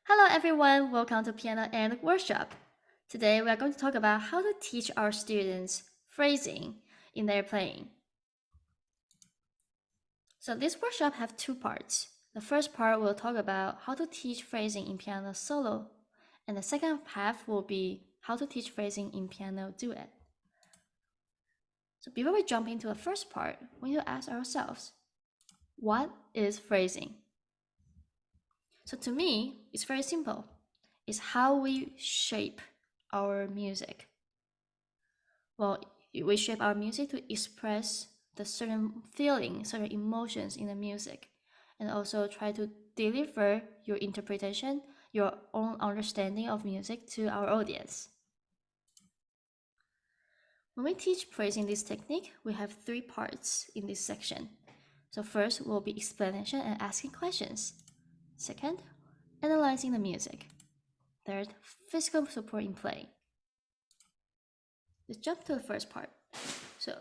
Hello everyone, welcome to Piano and Workshop. Today we are going to talk about how to teach our students phrasing in their playing. So this workshop has two parts. The first part will talk about how to teach phrasing in piano solo, and the second half will be how to teach phrasing in piano duet. So before we jump into the first part, we need to ask ourselves, what is phrasing? So to me, it's very simple. It's how we shape our music. Well, we shape our music to express the certain feelings, certain emotions in the music, and also try to deliver your interpretation, your own understanding of music to our audience. When we teach phrasing this technique, we have three parts in this section. So first will be explanation and asking questions. Second, analyzing the music. Third, physical support in playing. Let's jump to the first part. So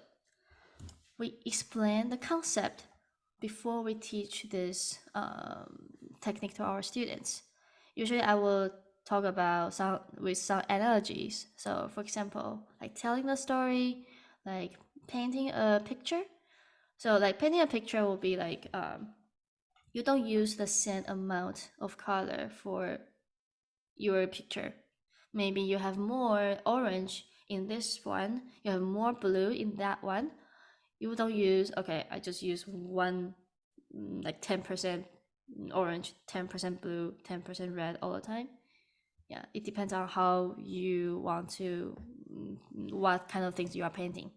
we explain the concept before we teach this technique to our students. Usually I will talk about some analogies. So for example, like telling a story, like painting a picture. So like painting a picture will be like you don't use the same amount of color for your picture. Maybe you have more orange in this one, you have more blue in that one. You don't use, okay, I just use one, like 10% orange, 10% blue, 10% red all the time. Yeah, it depends on how you want to, what kind of things you are painting.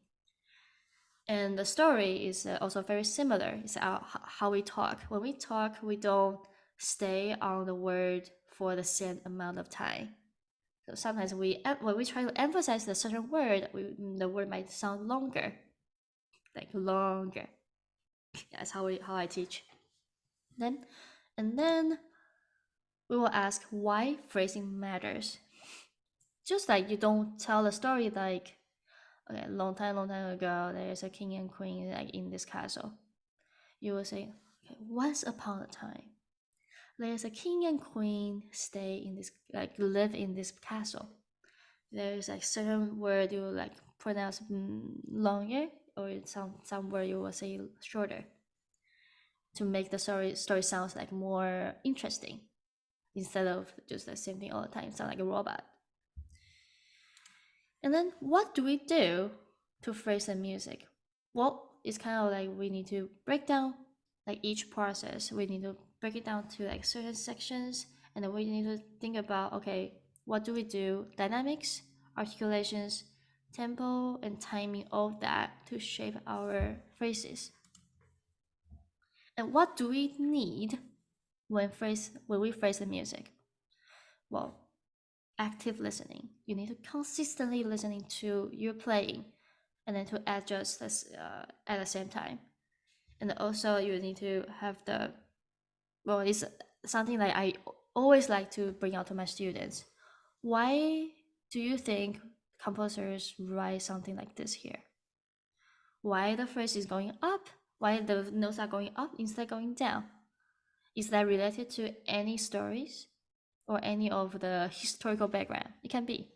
And the story is also very similar. It's how we talk. When we talk, we don't stay on the word for the same amount of time. So sometimes when we try to emphasize a certain word, the word might sound longer, like longer. That's how I teach. Then we will ask why phrasing matters. Just like you don't tell a story like, okay, long time ago, there's a king and queen like in this castle. You will say, okay, once upon a time, there's a king and queen stay in this, like live in this castle. There's like certain word you will like pronounce longer, or some word you will say shorter to make the story sounds like more interesting instead of just the same thing all the time, sound like a robot. And then what do we do to phrase the music? Well, it's kind of like we need to break down like each process. We need to break it down to like certain sections, and then we need to think about, okay, what do we do? Dynamics, articulations, tempo, and timing, all that to shape our phrases. And what do we need when we phrase the music? Well, active listening. You need to consistently listening to your playing, and then to adjust this at the same time. And also you need to have the, well, it's something that I always like to bring out to my students. Why do you think composers write something like this here? Why the phrase is going up? Why the notes are going up instead of going down? Is that related to any stories or any of the historical background? It can be,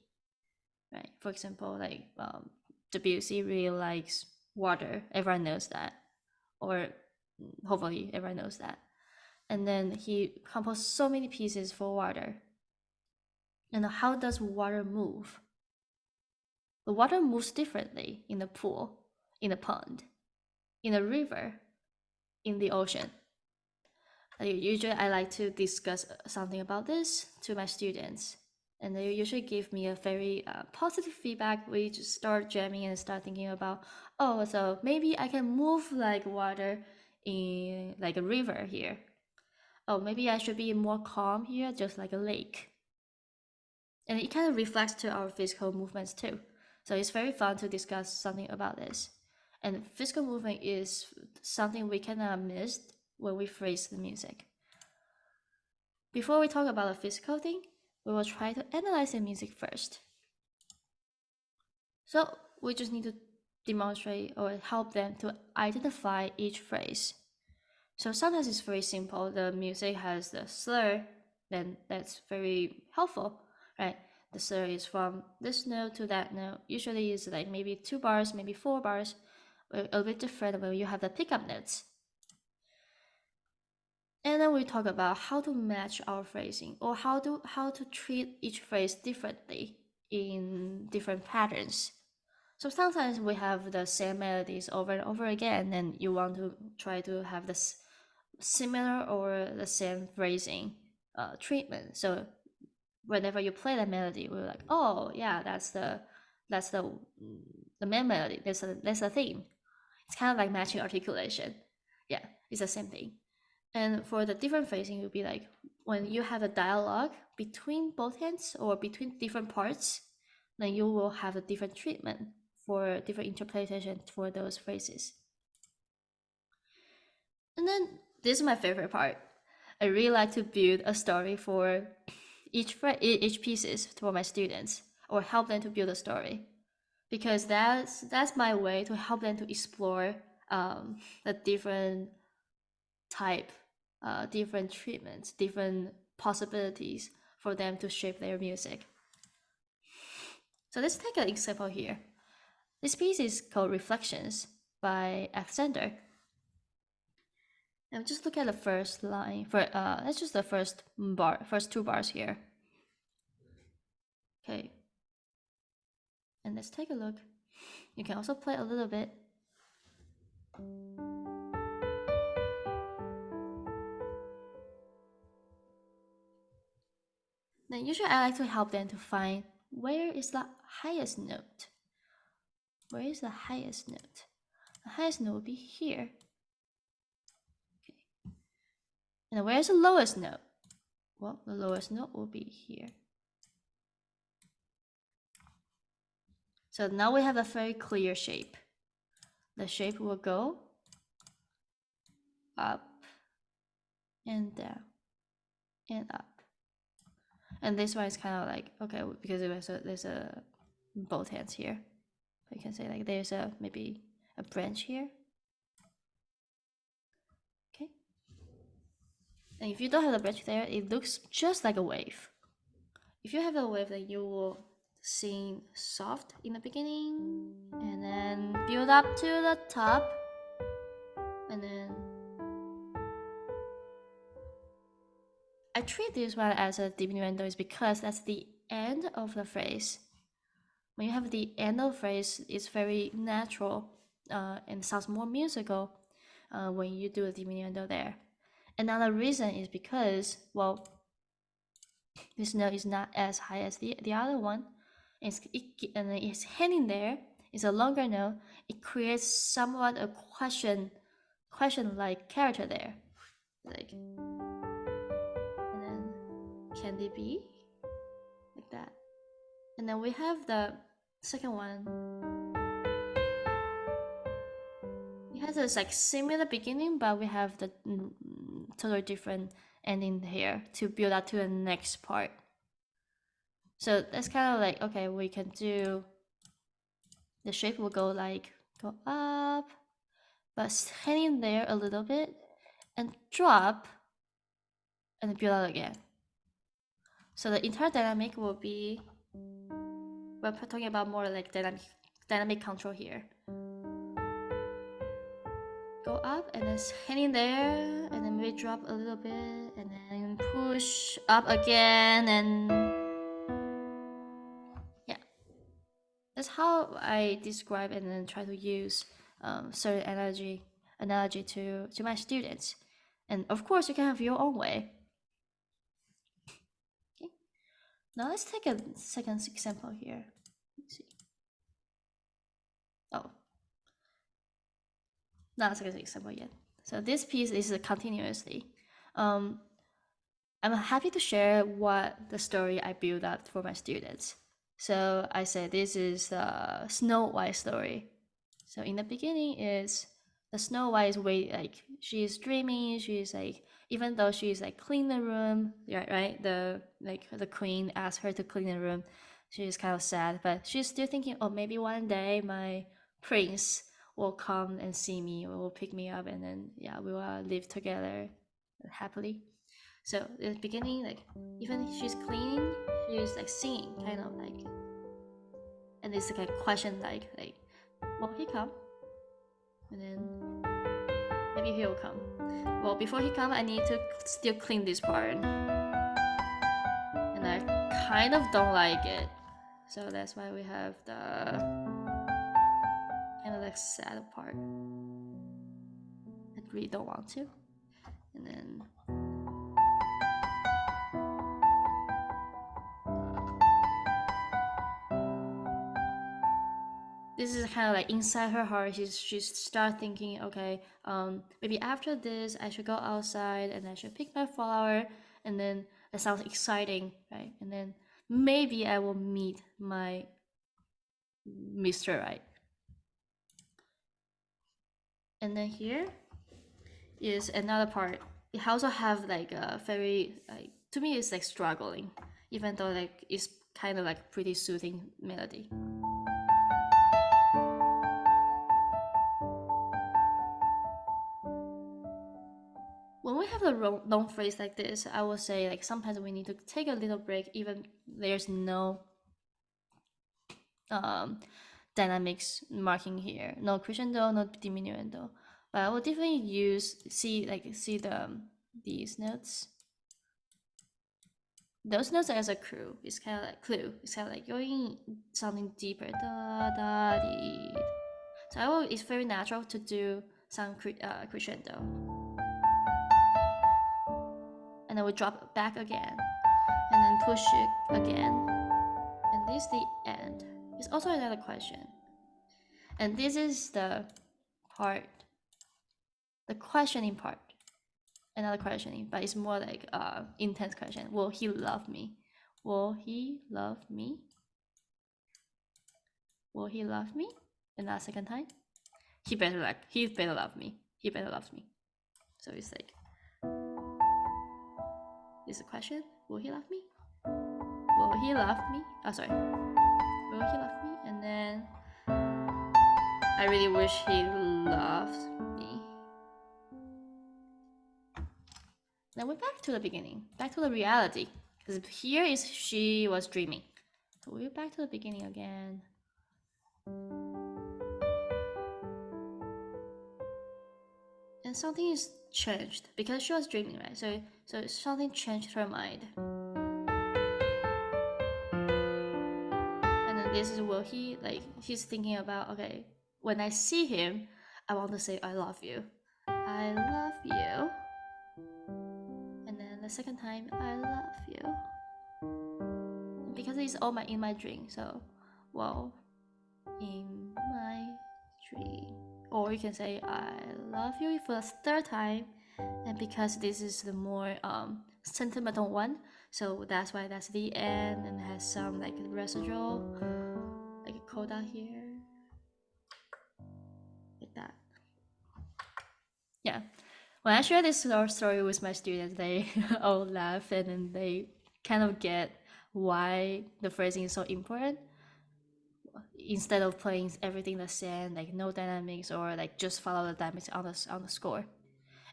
right? For example, like Debussy really likes water. Everyone knows that, or hopefully everyone knows that. And then he composed so many pieces for water. And how does water move? The water moves differently in the pool, in the pond, in a river, in the ocean. Usually I like to discuss something about this to my students, and they usually give me a very positive feedback. We just start jamming and start thinking about, oh, so maybe I can move like water in like a river here. Oh, maybe I should be more calm here, just like a lake. And it kind of reflects to our physical movements too. So it's very fun to discuss something about this. And physical movement is something we cannot miss when we phrase the music. Before we talk about the physical thing, we will try to analyze the music first. So we just need to demonstrate or help them to identify each phrase. So sometimes it's very simple. The music has the slur, then that's very helpful, right? The story is from this note to that note. Usually it's like maybe 2 bars, maybe 4 bars, a little bit different when you have the pickup notes. And then we talk about how to match our phrasing, or how to treat each phrase differently in different patterns. So sometimes we have the same melodies over and over again, and you want to try to have this similar or the same phrasing treatment. So whenever you play the melody, we're like, oh yeah, that's the main melody. There's a theme. It's kind of like matching articulation. Yeah, it's the same thing. And for the different phrasing, it would be like when you have a dialogue between both hands or between different parts, then you will have a different treatment for different interpretation for those phrases. And then this is my favorite part. I really like to build a story for each pieces for my students, or help them to build a story, because that's my way to help them to explore the different type, different treatments, different possibilities for them to shape their music. So let's take an example here. This piece is called Reflections by Alexander. And just look at the first line. That's just the first 2 bars here. Okay. And let's take a look. You can also play a little bit. Then usually I like to help them to find where is the highest note. Where is the highest note? The highest note will be here. Okay. And where's the lowest note? Well, the lowest note will be here. So now we have a very clear shape. The shape will go up and down and up. And this one is kind of like, okay, because there's a both hands here. You can say like there's maybe a branch here. Okay. And if you don't have the branch there, it looks just like a wave. If you have a wave, then you will sing soft in the beginning and then build up to the top, and then I treat this one as a diminuendo is because that's the end of the phrase. When you have the end of the phrase, it's very natural and sounds more musical when you do a diminuendo there. Another reason is because, well, this note is not as high as the other one. And it's hanging there. It's a longer note. It creates somewhat a question-like character there. Like, and then can it be? Like that. And then we have the second one. It has a like similar beginning, but we have the totally different ending here to build up to the next part. So that's kind of like, okay, we can do, the shape will go up, but hanging there a little bit and drop and build out again. So the entire dynamic will be, we're talking about more like dynamic control here. Go up and then hanging there, and then maybe drop a little bit, and then push up again, and yeah, that's how I describe and then try to use certain analogy to my students. And of course, you can have your own way. Okay, now let's take a second example here. Let's see. Oh, not a second example yet. So this piece is continuously. I'm happy to share what the story I built up for my students. So I said this is the Snow White story. So in the beginning is the Snow White is like she's dreaming. She's like, even though she's like clean the room, right? The queen asked her to clean the room. She's kind of sad, but she's still thinking, oh, maybe one day my prince will come and see me, or will pick me up, and then yeah, we will live together happily. So at the beginning, like even she's cleaning, she's like singing, kind of like, and it's like a question like, will he come? And then maybe he'll come. Well, before he come, I need to still clean this part, and I kind of don't like it. So that's why we have the kind of like sad part. I really don't want to. And then this is kind of like inside her heart. She's start thinking, okay, maybe after this I should go outside and I should pick my flower, and then that sounds exciting, right? And then maybe I will meet my Mr. Right. And then here is another part. It also have like a very like, to me it's like struggling, even though like it's kind of like pretty soothing melody. When we have a long phrase like this, I will say like sometimes we need to take a little break, even there's no um, dynamics marking here, no crescendo, no diminuendo. But I will definitely see these notes. Those notes as a clue. It's kind of like clue. It's kind of like going something deeper. Da da dee. So it's very natural to do some crescendo, and then we drop back again, and then push it again, and this is the end. It's also another question, and this is the part, the questioning part. Another questioning, but it's more like intense question. Will he love me? Will he love me? Will he love me? And that second time, he better love me. He better love me. So it's like, this is a question. Will he love me? Will he love me? Oh, sorry. Will he love me? And then I really wish he loved me. Then we're back to the beginning, back to the reality. Because here is she was dreaming. So we're back to the beginning again. And something is changed because she was dreaming, right? So something changed her mind. And then this is what she's thinking about, okay, when I see him, I want to say I love you. I love you. And then the second time, I love you. Because it's all in my dream, so well, in my dream. Or you can say I love you for the third time, and because this is the more sentimental one, so that's why that's the end and has some like residual, like a coda here, like that. Yeah, when I share this story with my students, they all laugh, and then they kind of get why the phrasing is so important. Instead of playing everything the same, like no dynamics, or like just follow the dynamics on the score.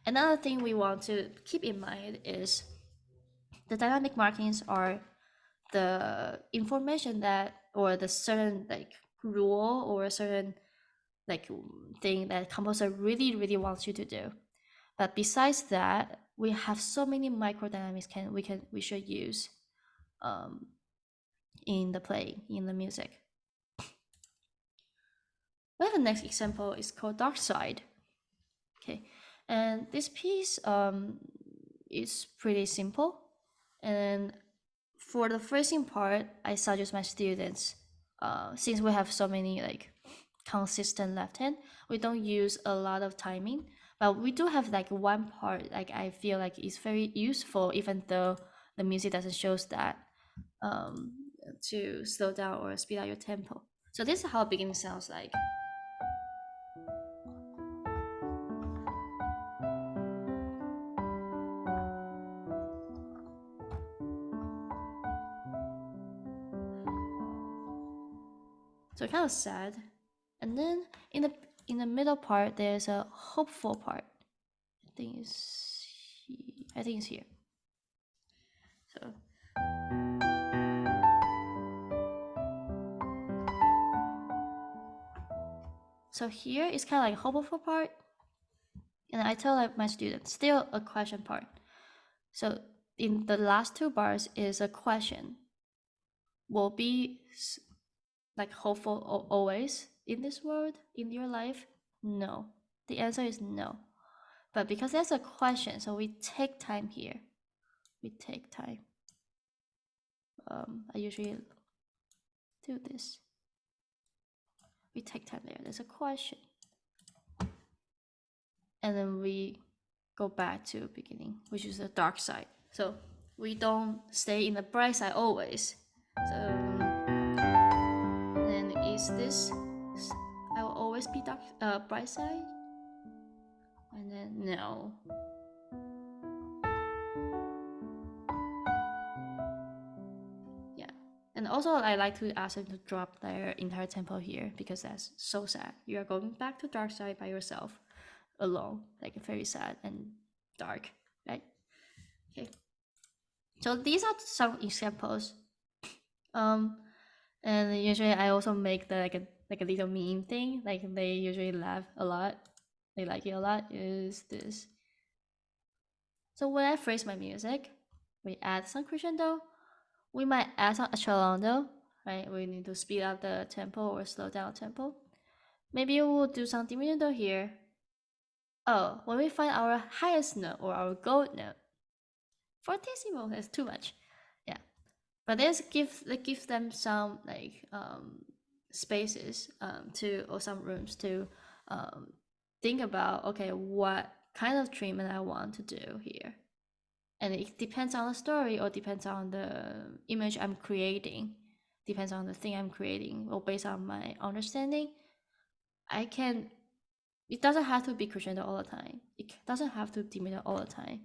Another thing we want to keep in mind is the dynamic markings are the information that, or the certain like rule or a certain like thing that composer really wants you to do. But besides that, we have so many microdynamics we should use in the play, in the music. We have the next example is called Dark Side. Okay, and this piece is pretty simple, and for the phrasing part, I suggest my students, since we have so many like consistent left hand, we don't use a lot of timing, but we do have like one part like I feel like is very useful, even though the music doesn't show that, to slow down or speed up your tempo. So this is how beginning sounds like. So kind of sad. And then in the middle part, there's a hopeful part. I think it's here. So here is kind of like hopeful part, and I tell like my students still a question part. So in the last two bars is a question. Will be like hopeful always in this world in your life? No. The answer is no. But because there's a question, so we take time here. We take time. I usually do this. We take time there. There's a question. And then we go back to beginning, which is the dark side. So we don't stay in the bright side always. So then is this I will always be dark bright side? And then no. Yeah. And also I like to ask them to drop their entire tempo here because that's so sad. You are going back to dark side by yourself alone. Like very sad and dark, right? Okay. So these are some examples. And usually I also make the like a little meme thing. Like they usually laugh a lot. They like it a lot. Is this? So when I phrase my music, we add some crescendo. We might add some accelerando, right? We need to speed up the tempo or slow down tempo. Maybe we'll do some diminuendo here. Oh, when we find our highest note or our gold note, fortissimo is too much. Yeah, but let's give them some like spaces to or some rooms to think about. Okay, what kind of treatment I want to do here, and it depends on the story or depends on the image I'm creating, depends on the thing I'm creating, or based on my understanding. I can. It doesn't have to be crescendo all the time. It doesn't have to diminuendo all the time.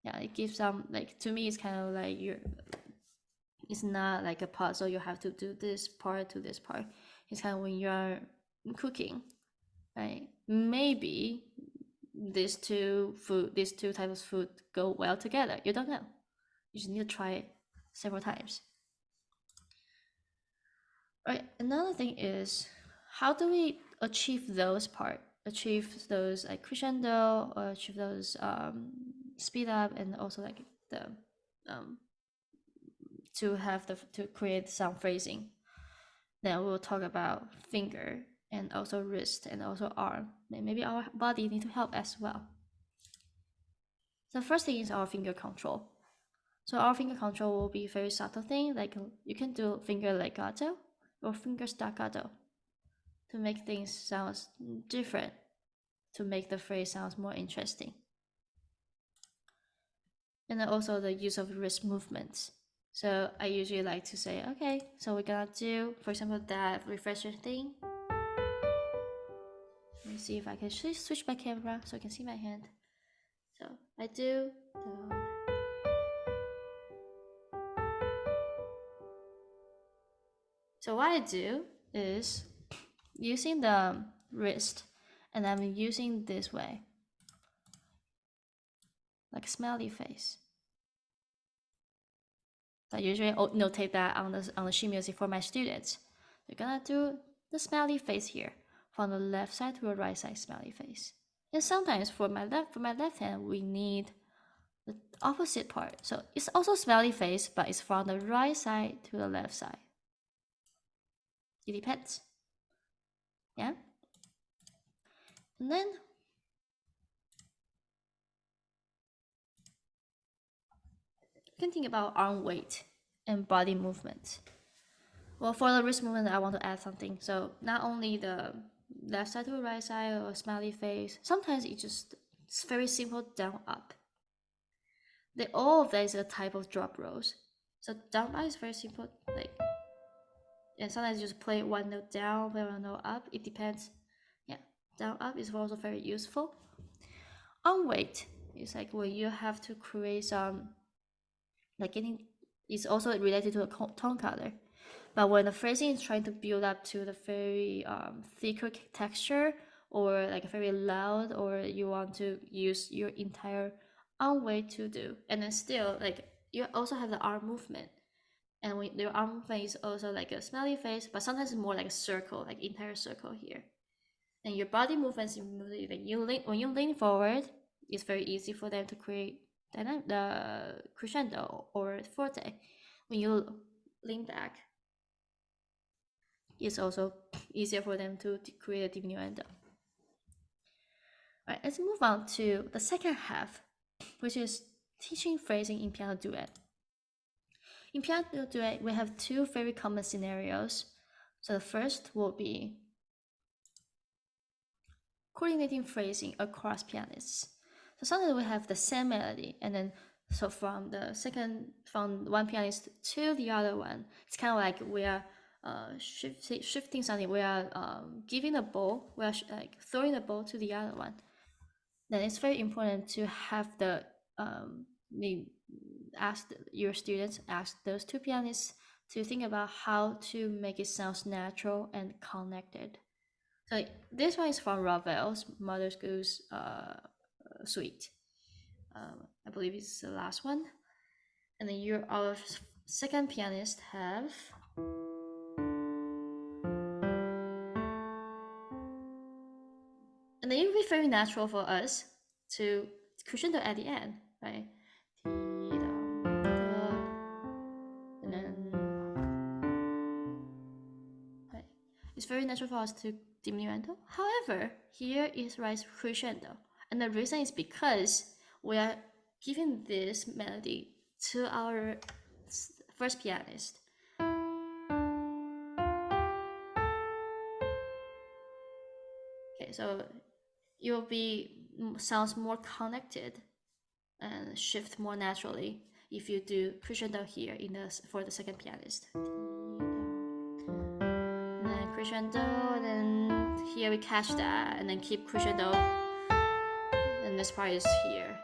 Yeah, it gives some like to me. It's kind of like you're. It's not like a puzzle. You have to do this part to this part. It's kind of when you're cooking, right? Maybe these two types of food go well together. You don't know. You just need to try it several times. Right. Another thing is how do we achieve those part? Achieve those like crescendo or achieve those speed up and also like the um to have the to create some phrasing. Then we'll talk about finger and also wrist and also arm. And maybe our body need to help as well. The first thing is our finger control. So our finger control will be very subtle thing, like you can do finger legato or finger staccato to make things sound different, to make the phrase sound more interesting. And then also the use of wrist movements. So I usually like to say, okay, so we're gonna do, for example, that refresher thing. Let me see if I can switch my camera so I can see my hand. So I do the. So what I do is using the wrist, and I'm using this way, like smiley face. I usually notate that on the sheet music for my students. They're gonna do the smiley face here, from the left side to the right side smiley face. And sometimes for my left hand, we need the opposite part. So it's also smiley face, but it's from the right side to the left side. It depends. Yeah. And then you can think about arm weight and body movement. Well, for the wrist movement, I want to add something. So not only the left side to the right side or smiley face, sometimes it's very simple down up. All of that is a type of drop rolls. So down up is very simple, like, and sometimes you just play one note down, play one note up. It depends. Yeah, down up is also very useful. On weight is like when you have to create some, like getting, it's also related to a tone color. But when the phrasing is trying to build up to the very thicker texture or like very loud, or you want to use your entire arm weight to do, and then still like you also have the arm movement, and when your arm movement is also like a smiley face, but sometimes it's more like a circle, like entire circle here. And your body movements, like when you lean forward, it's very easy for them to create the crescendo or forte. When you lean back, it's also easier for them to create a diminuendo. All right, let's move on to the second half, which is teaching phrasing in piano duet. In piano duet, we have two very common scenarios. So the first will be coordinating phrasing across pianists. So sometimes we have the same melody, and then so from one pianist to the other one, it's kind of like we are shifting something. We are giving the ball, we are like throwing the ball to the other one. Then it's very important to have ask your students, ask those two pianists to think about how to make it sound natural and connected. So this one is from Ravel's Mother School's suite. I believe it's the last one. And then our second pianist have. And then it will be very natural for us to crescendo at the end, right? And then right. It's very natural for us to diminuendo. However, here is rise crescendo. And the reason is because we are giving this melody to our first pianist. Okay, so it will be sounds more connected and shift more naturally if you do crescendo here for the second pianist. And then crescendo, then here we catch that, and then keep crescendo, and this part is here.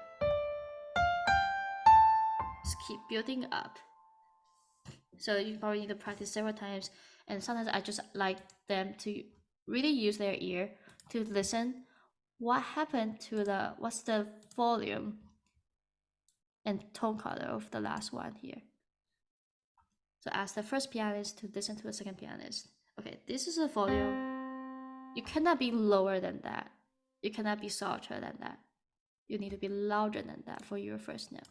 Just keep building up. So you probably need to practice several times, and sometimes I just like them to really use their ear to listen what happened to what's the volume and tone color of the last one here. So ask the first pianist to listen to the second pianist. Okay, this is a volume. You cannot be lower than that. You cannot be softer than that. You need to be louder than that for your first note.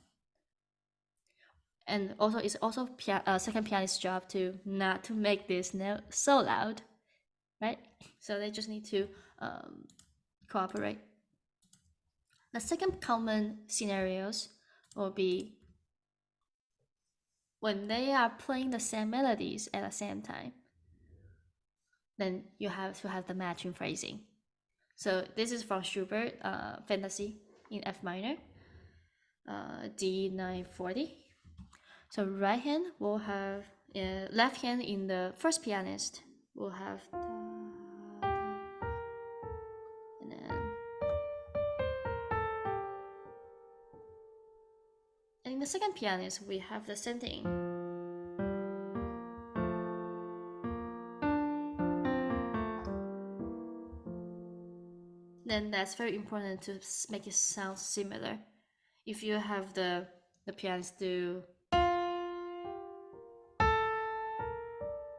And also, it's also second pianist's job to not to make this note so loud, right? So they just need to cooperate. The second common scenarios will be when they are playing the same melodies at the same time. Then you have to have the matching phrasing. So this is from Schubert, Fantasy in F minor, D940. So right hand will have, left hand in the first pianist will have, and in the second pianist we have the same thing. Then that's very important to make it sound similar. If you have the pianist do,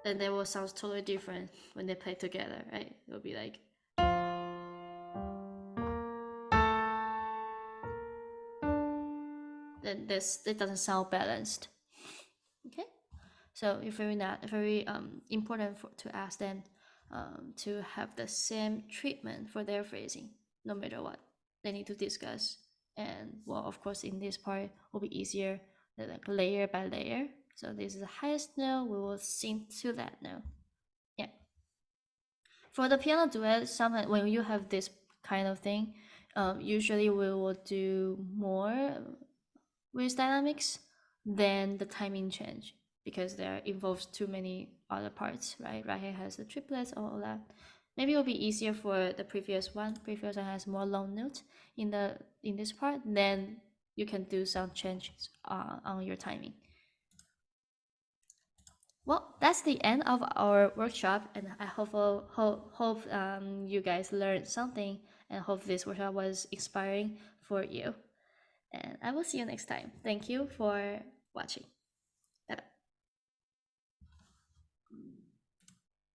then they will sound totally different when they play together, right? It will be like, then it doesn't sound balanced. Okay, so it's very important to ask them to have the same treatment for their phrasing, no matter what they need to discuss. And well, of course, in this part will be easier, like layer by layer. So this is the highest note, we will sing to that note. Yeah. For the piano duet, sometimes when you have this kind of thing, usually we will do more with dynamics than the timing change because there involves too many other parts, right? Right here has the triplets, all that. Maybe it'll be easier for the previous one. Previous one has more long notes in this part. Then you can do some changes on your timing. Well, that's the end of our workshop, and I hope you guys learned something, and hope this workshop was inspiring for you. And I will see you next time. Thank you for watching.